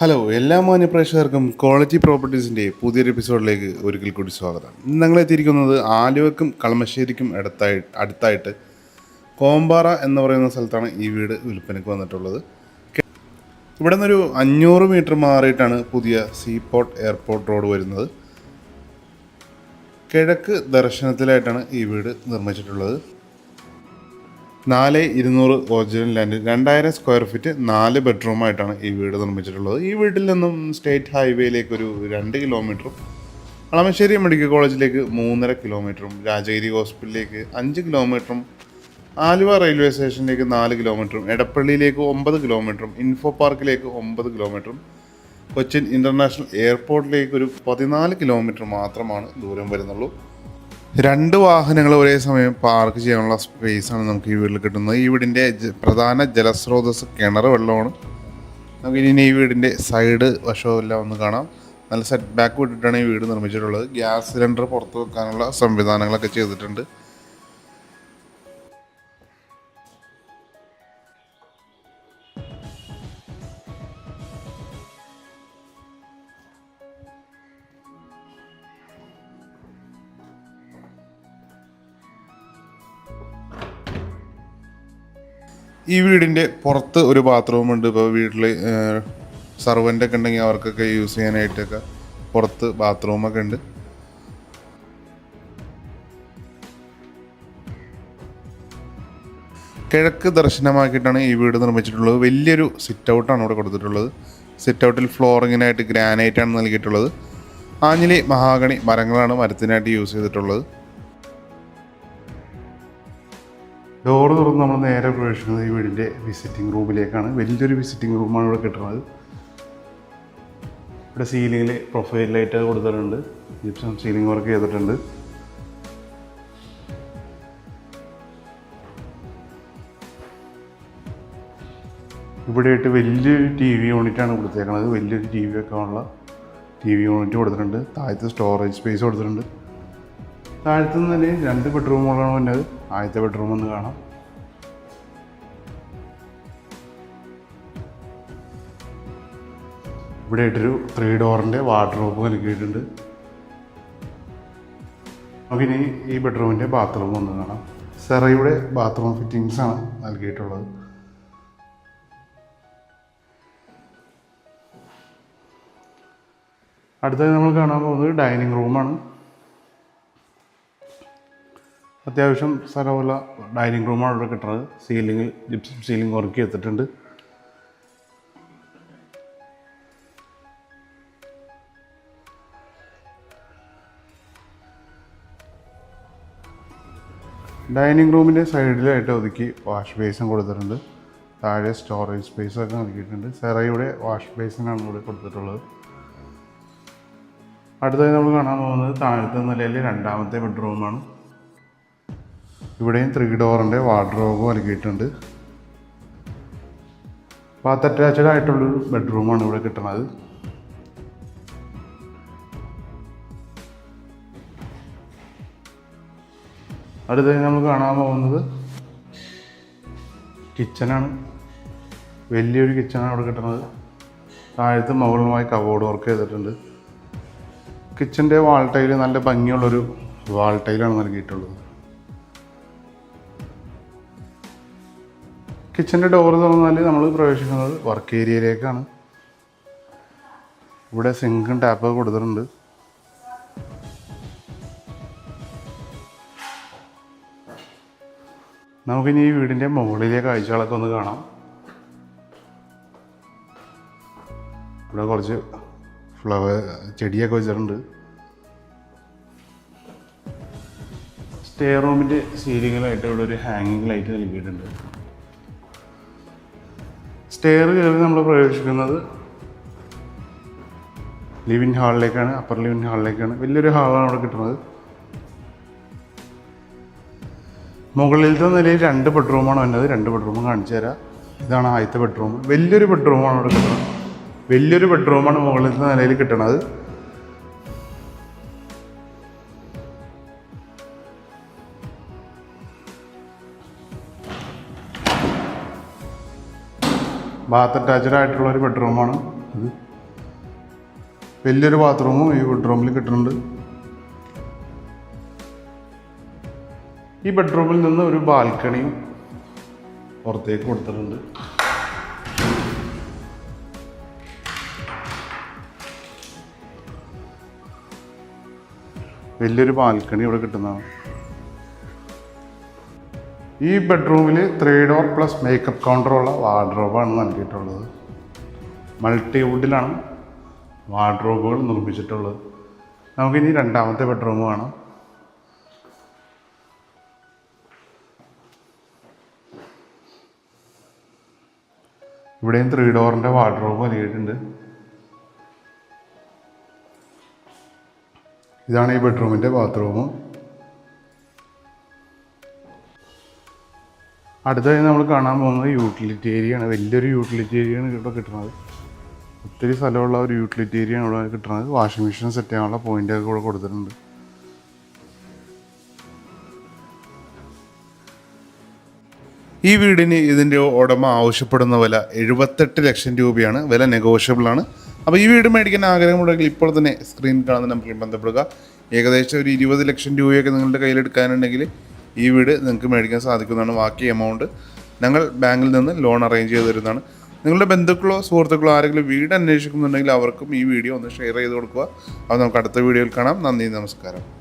Hello എല്ലാ മാന്യ പ്രേക്ഷകർക്കും ക്വാളിറ്റി പ്രോപ്പർട്ടീസിൻ്റെ പുതിയൊരു എപ്പിസോഡിലേക്ക് ഒരിക്കൽ കൂടി സ്വാഗതം. ഇന്ന് ഞങ്ങളെത്തിയിരിക്കുന്നത് ആലുവയ്ക്കും കളമശ്ശേരിക്കും അടുത്തായിട്ട് കോമ്പാറ എന്ന് പറയുന്ന സ്ഥലത്താണ് ഈ വീട് വിൽപ്പനയ്ക്ക് വന്നിട്ടുള്ളത്. ഇവിടെ നിന്നൊരു 500 മീറ്റർ മാറിയിട്ടാണ് പുതിയ സീപോർട്ട് എയർപോർട്ട് റോഡ് വരുന്നത്. കിഴക്ക് ദർശനത്തിലായിട്ടാണ് ഈ വീട് നിർമ്മിച്ചിട്ടുള്ളത്. 4200 ഒറിജിനൽ ലാൻഡ്, 2000 സ്ക്വയർ ഫീറ്റ്, 4 ബെഡ്റൂമായിട്ടാണ് ഈ വീട് നിർമ്മിച്ചിട്ടുള്ളത്. ഈ വീട്ടിൽ നിന്നും സ്റ്റേറ്റ് ഹൈവേയിലേക്ക് ഒരു 2 കിലോമീറ്ററും, കളമശ്ശേരി മെഡിക്കൽ കോളേജിലേക്ക് 3.5 കിലോമീറ്ററും, രാജഗിരി ഹോസ്പിറ്റലിലേക്ക് 5 കിലോമീറ്ററും, ആലുവ റെയിൽവേ സ്റ്റേഷനിലേക്ക് 4 കിലോമീറ്ററും, എടപ്പള്ളിയിലേക്ക് 9 കിലോമീറ്ററും, ഇൻഫോ പാർക്കിലേക്ക് 9 കിലോമീറ്ററും, കൊച്ചിൻ ഇൻ്റർനാഷണൽ എയർപോർട്ടിലേക്ക് ഒരു 14 കിലോമീറ്റർ മാത്രമാണ് ദൂരം വരുന്നുള്ളൂ. 2 വാഹനങ്ങൾ ഒരേ സമയം പാർക്ക് ചെയ്യാനുള്ള സ്പേസാണ് നമുക്ക് ഈ വീട്ടിൽ കിട്ടുന്നത്. ഈ വീടിൻ്റെ പ്രധാന ജലസ്രോതസ് കിണർ വെള്ളമാണ്. നമുക്ക് ഇനി ഈ വീടിൻ്റെ സൈഡ് വശമെല്ലാം ഒന്ന് കാണാം. നല്ല സെറ്റ് ബാക്ക് വിട്ടിട്ടാണ് ഈ വീട് നിർമ്മിച്ചിട്ടുള്ളത്. ഗ്യാസ് സിലിണ്ടർ പുറത്ത് വെക്കാനുള്ള സംവിധാനങ്ങളൊക്കെ ചെയ്തിട്ടുണ്ട്. ഈ വീടിൻ്റെ പുറത്ത് ഒരു ബാത്റൂമുണ്ട്. ഇപ്പോൾ വീട്ടിൽ സർവൻ്റൊക്കെ ഉണ്ടെങ്കിൽ അവർക്കൊക്കെ യൂസ് ചെയ്യാനായിട്ടൊക്കെ പുറത്ത് ബാത്റൂമൊക്കെ ഉണ്ട്. കിഴക്ക് ദർശനമാക്കിയിട്ടാണ് ഈ വീട് നിർമ്മിച്ചിട്ടുള്ളത്. വലിയൊരു സിറ്റ് ഔട്ടാണ് ഇവിടെ കൊടുത്തിട്ടുള്ളത്. സിറ്റ് ഔട്ടിൽ ഫ്ലോറിങ്ങിനായിട്ട് ഗ്രാനൈറ്റാണ് നൽകിയിട്ടുള്ളത്. ആഞ്ഞിലി മഹാഗണി മരങ്ങളാണ് മരത്തിനായിട്ട് യൂസ് ചെയ്തിട്ടുള്ളത്. ഡോറ് തുറന്ന് നമ്മൾ നേരെ പ്രവേശിക്കുന്നത് ഈ വീടിൻ്റെ വിസിറ്റിംഗ് റൂമിലേക്കാണ്. വലിയൊരു വിസിറ്റിംഗ് റൂമാണ് ഇവിടെ കിട്ടുന്നത്. ഇവിടെ സീലിങ്ങിൽ പ്രൊഫൈൽ ലൈറ്റ് കൊടുത്തിട്ടുണ്ട്. ജിപ്സം സീലിംഗ് വർക്ക് ചെയ്തിട്ടുണ്ട്. ഇവിടെയായിട്ട് വലിയൊരു TV യൂണിറ്റാണ് കൊടുത്തേക്കുന്നത്. വലിയൊരു TV വെക്കാനുള്ള TV യൂണിറ്റ് കൊടുത്തിട്ടുണ്ട്. താഴത്ത് സ്റ്റോറേജ് സ്പേസ് കൊടുത്തിട്ടുണ്ട്. താഴത്തു നിന്ന് തന്നെ 2 ബെഡ്റൂമുകളാണ് വന്നത്. ആദ്യത്തെ ബെഡ്റൂം ഒന്ന് കാണാം. ഇവിടെ ആയിട്ടൊരു 3 ഡോറിൻ്റെ വാർഡ്രോബ് നൽകിയിട്ടുണ്ട്. നമുക്കിനി ഈ ബെഡ്റൂമിൻ്റെ ബാത്റൂം ഒന്ന് കാണാം. സെറയുടെ ബാത്റൂം ഫിറ്റിങ്സാണ് നൽകിയിട്ടുള്ളത്. അടുത്തത് നമ്മൾ കാണാൻ പോകുന്നത് ഡൈനിങ് റൂമാണ്. അത്യാവശ്യം സ്ഥലമുള്ള ഡൈനിങ് റൂമാണ് ഇവിടെ കിട്ടുന്നത്. സീലിങ്ങിൽ ജിപ്സം സീലിംഗ് വർക്ക് ചെയ്തിട്ടുണ്ട്. ഡൈനിങ് റൂമിൻ്റെ സൈഡിലായിട്ട് ഒതുക്കി വാഷ് ബേസിൻ കൊടുത്തിട്ടുണ്ട്. താഴെ സ്റ്റോറേജ് സ്പേസൊക്കെ നൽകിയിട്ടുണ്ട്. സെറയുടെ വാഷ് ബേസിനാണ് ഇവിടെ കൊടുത്തിട്ടുള്ളത്. അടുത്തതായി നമ്മൾ കാണാൻ പോകുന്നത് താഴത്തെ നിലയിൽ 2ാമത്തെ ബെഡ്റൂമാണ്. ഇവിടെയും 3 ഡോറിൻ്റെ വാർഡ്രോബ് നൽകിയിട്ടുണ്ട്. ബാത്ത് അറ്റാച്ച്ഡ് ആയിട്ടുള്ളൊരു ബെഡ്റൂമാണ് ഇവിടെ കിട്ടുന്നത്. അടുത്തതായി നമ്മൾ കാണാൻ പോകുന്നത് കിച്ചനാണ്. വലിയൊരു കിച്ചനാണ് ഇവിടെ കിട്ടുന്നത്. താഴത്ത് മുകളിലുമായി കബോർഡ് വർക്ക് ചെയ്തിട്ടുണ്ട്. കിച്ചൻ്റെ വാൾ ടൈല് നല്ല ഭംഗിയുള്ളൊരു വാൾ ടൈലാണ് നൽകിയിട്ടുള്ളത്. കിച്ചൻ്റെ ഡോറ് തുറന്നാൽ നമ്മൾ പ്രവേശിക്കുന്നത് വർക്ക് ഏരിയയിലേക്കാണ്. ഇവിടെ സിങ്കും ടാപ്പൊക്കെ കൊടുത്തിട്ടുണ്ട്. നമുക്കിനി ഈ വീടിൻ്റെ മുകളിലെ കാഴ്ചകളൊക്കെ ഒന്ന് കാണാം. ഇവിടെ കുറച്ച് ചെടിയൊക്കെ വെച്ചിട്ടുണ്ട്. സ്റ്റെയർ റൂമിൻ്റെ സീലിങ്ങിലായിട്ട് ഇവിടെ ഒരു ഹാങ്ങിങ് ലൈറ്റ് നൽകിയിട്ടുണ്ട്. സ്റ്റെയർ കയറി നമ്മൾ പ്രവേശിക്കുന്നത് ലിവിങ് ഹാളിലേക്കാണ്. അപ്പർ ലിവിങ് ഹാളിലേക്കാണ്. വലിയൊരു ഹാളാണ് അവിടെ കിട്ടുന്നത്. മുകളിലത്തെ നിലയിൽ 2 ബെഡ്റൂമാണ് വന്നത്. 2 ബെഡ്റൂം കാണിച്ചു തരാം. ഇതാണ് ആദ്യത്തെ ബെഡ്റൂം. വലിയൊരു ബെഡ്റൂമാണ് അവിടെ കിട്ടുന്നത്. വലിയൊരു ബെഡ്റൂമാണ് മുകളിലത്തെ നിലയിൽ കിട്ടുന്നത്. ബാത്ത് അറ്റാച്ച്ഡ് ആയിട്ടുള്ള ഒരു ബെഡ്റൂമാണ് ഇത്. വലിയൊരു ബാത്റൂമും ഈ ബെഡ്റൂമിൽ കിട്ടുന്നുണ്ട്. ഈ ബെഡ്റൂമിൽ നിന്ന് ഒരു ബാൽക്കണിയും പുറത്തേക്ക് കൊടുത്തിട്ടുണ്ട്. വലിയൊരു ബാൽക്കണി ഇവിടെ കിട്ടുന്നതാണ്. ഈ ബെഡ്റൂമിൽ 3 ഡോർ പ്ലസ് മേക്കപ്പ് കൗണ്ടറുള്ള വാർഡ്രോബാണ് നൽകിയിട്ടുള്ളത്. മൾട്ടിവുഡിലാണ് വാർഡ്രോബുകൾ നിർമ്മിച്ചിട്ടുള്ളത്. നമുക്കിനി രണ്ടാമത്തെ ബെഡ്റൂം കാണാം. ഇവിടെയും 3 ഡോറിൻ്റെ വാർഡ്രോബ് നൽകിയിട്ടുണ്ട്. ഇതാണ് ഈ ബെഡ്റൂമിൻ്റെ ബാത്റൂം. അടുത്തതായി നമ്മൾ കാണാൻ പോകുന്നത് യൂട്ടിലിറ്റി ഏരിയ ആണ്. വലിയൊരു യൂട്ടിലിറ്റി ഏരിയ ആണ് ഇവിടെ കിട്ടുന്നത്. ഒത്തിരി സ്ഥലമുള്ള ഒരു യൂട്ടിലിറ്റി ഏരിയ ആണ് ഇവിടെ കിട്ടുന്നത്. വാഷിംഗ് മെഷീൻ സെറ്റ് ചെയ്യാനുള്ള പോയിൻ്റൊക്കെ ഇവിടെ കൊടുത്തിട്ടുണ്ട്. ഈ വീടിന് ഇതിൻ്റെ ഉടമ ആവശ്യപ്പെടുന്ന വില 78 ലക്ഷം രൂപയാണ്. വില നെഗോഷ്യബിളാണ്. അപ്പോൾ ഈ വീട് മേടിക്കാൻ ആഗ്രഹമുണ്ടെങ്കിൽ ഇപ്പോൾ തന്നെ സ്ക്രീൻ കാണുന്ന നമ്പറിൽ ബന്ധപ്പെടുക. ഏകദേശം ഒരു 20 ലക്ഷം രൂപയൊക്കെ നിങ്ങളുടെ കയ്യിലെടുക്കാനുണ്ടെങ്കിൽ ഈ വീട് നിങ്ങൾക്ക് മേടിക്കാൻ സാധിക്കുന്നതാണ്. ബാക്കി എമൗണ്ട് ഞങ്ങൾ ബാങ്കിൽ നിന്ന് ലോൺ അറേഞ്ച് ചെയ്ത് തരുന്നതാണ്. നിങ്ങളുടെ ബന്ധുക്കളോ സുഹൃത്തുക്കളോ ആരെങ്കിലും വീട് അന്വേഷിക്കുന്നുണ്ടെങ്കിൽ അവർക്കും ഈ വീഡിയോ ഒന്ന് ഷെയർ ചെയ്ത് കൊടുക്കുക. അപ്പോൾ നമുക്ക് അടുത്ത വീഡിയോയിൽ കാണാം. നന്ദി, നമസ്കാരം.